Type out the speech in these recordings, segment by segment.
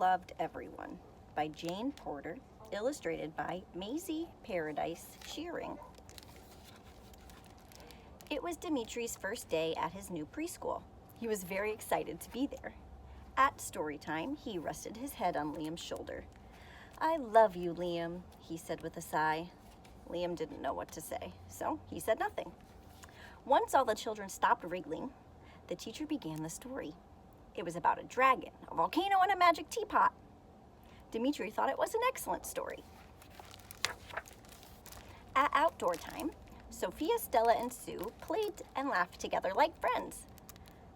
Loved Everyone by Jane Porter, illustrated by Maisie Shearring. It was Dimitri's first day at his new preschool. He was very excited to be there. At Storytime, he rested his head on Liam's shoulder. "I love you, Liam," he said with a sigh. Liam didn't know what to say, so he said nothing. Once all the children stopped wriggling, the teacher began the story. It was about a dragon, a volcano, and a magic teapot. Dimitri thought it was an excellent story. At outdoor time, Sophia, Stella, and Sue played and laughed together like friends.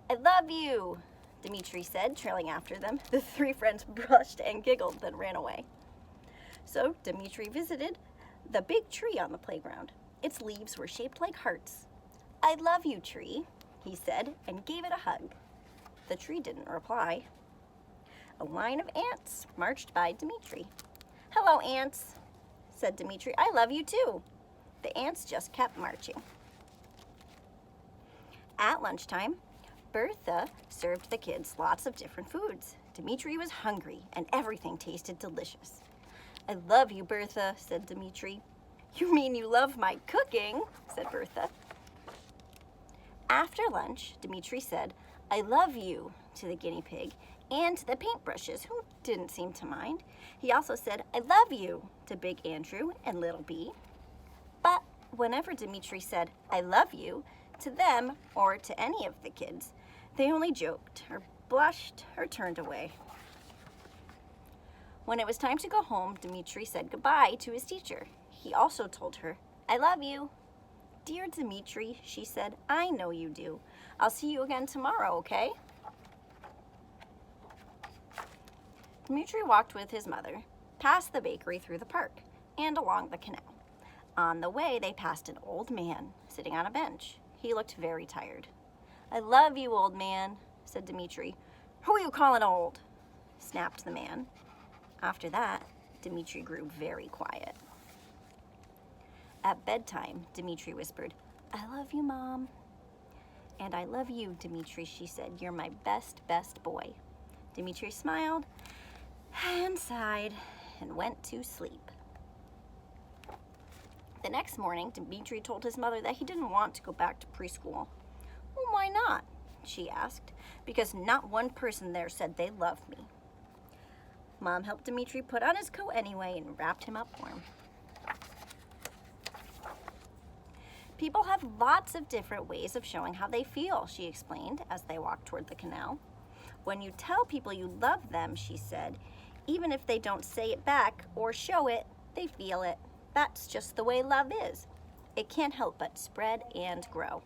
"I love you," Dimitri said, trailing after them. The three friends blushed and giggled, then ran away. So Dimitri visited the big tree on the playground. Its leaves were shaped like hearts. "I love you, tree," he said, and gave it a hug. The tree didn't reply. A line of ants marched by Dimitri. "Hello, ants," said Dimitri. "I love you too." The ants just kept marching. At lunchtime, Bertha served the kids lots of different foods. Dimitri was hungry, and everything tasted delicious. "I love you, Bertha," said Dimitri. "You mean you love my cooking?" said Bertha. After lunch, Dimitri said, "I love you," to the guinea pig and to the paintbrushes, who didn't seem to mind. He also said, "I love you," to Big Andrew and Little Bee. But whenever Dimitri said, "I love you," to them or to any of the kids, they only joked or blushed or turned away. When it was time to go home, Dimitri said goodbye to his teacher. He also told her, "I love you." "Dear Dimitri," she said, "I know you do. I'll see you again tomorrow, okay?" Dimitri walked with his mother, past the bakery through the park, and along the canal. On the way, they passed an old man sitting on a bench. He looked very tired. "I love you, old man," said Dimitri. "Who are you calling old?" snapped the man. After that, Dimitri grew very quiet. At bedtime, Dimitri whispered, "I love you, Mom." "And I love you, Dimitri," she said. "You're my best, best boy." Dimitri smiled and sighed and went to sleep. The next morning, Dimitri told his mother that he didn't want to go back to preschool. "Well, why not?" she asked. "Because not one person there said they loved me." Mom helped Dimitri put on his coat anyway and wrapped him up warm. "People have lots of different ways of showing how they feel," she explained as they walked toward the canal. "When you tell people you love them," she said, "even if they don't say it back or show it, they feel it. That's just the way love is. It can't help but spread and grow."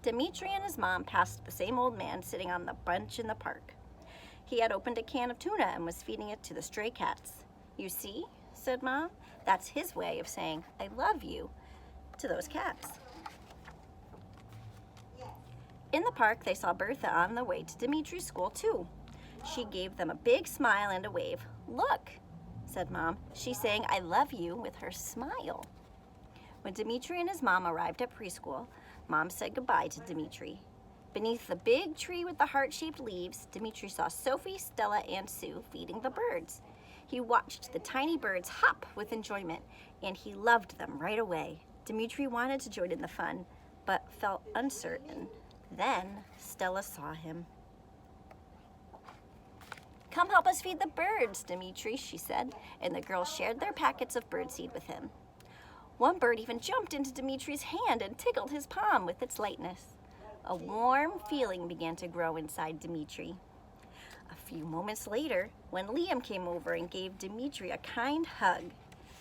Dimitri and his mom passed the same old man sitting on the bench in the park. He had opened a can of tuna and was feeding it to the stray cats. "You see," said Mom, "that's his way of saying, 'I love you,' to those cats." In the park, they saw Bertha on the way to Dimitri's school, too. She gave them a big smile and a wave. "Look," said Mom, "she's saying 'I love you' with her smile." When Dimitri and his mom arrived at preschool, Mom said goodbye to Dimitri. Beneath the big tree with the heart-shaped leaves, Dimitri saw Sophie, Stella, and Sue feeding the birds. He watched the tiny birds hop with enjoyment, and he loved them right away. Dimitri wanted to join in the fun, but felt uncertain. Then Stella saw him. "Come help us feed the birds, Dimitri," she said, and the girls shared their packets of birdseed with him. One bird even jumped into Dimitri's hand and tickled his palm with its lightness. A warm feeling began to grow inside Dimitri. A few moments later, when Liam came over and gave Dimitri a kind hug.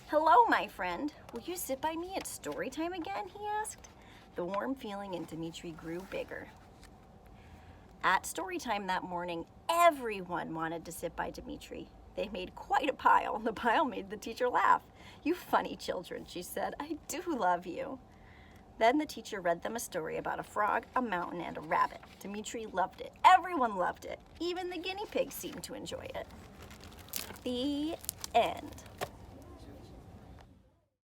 "Hello, my friend. Will you sit by me at story time again?" he asked. The warm feeling in Dimitri grew bigger. At story time that morning, everyone wanted to sit by Dimitri. They made quite a pile. The pile made the teacher laugh. "You funny children," she said. "I do love you." Then the teacher read them a story about a frog, a mountain, and a rabbit. Dimitri loved it. Everyone loved it. Even the guinea pigs seemed to enjoy it. The end.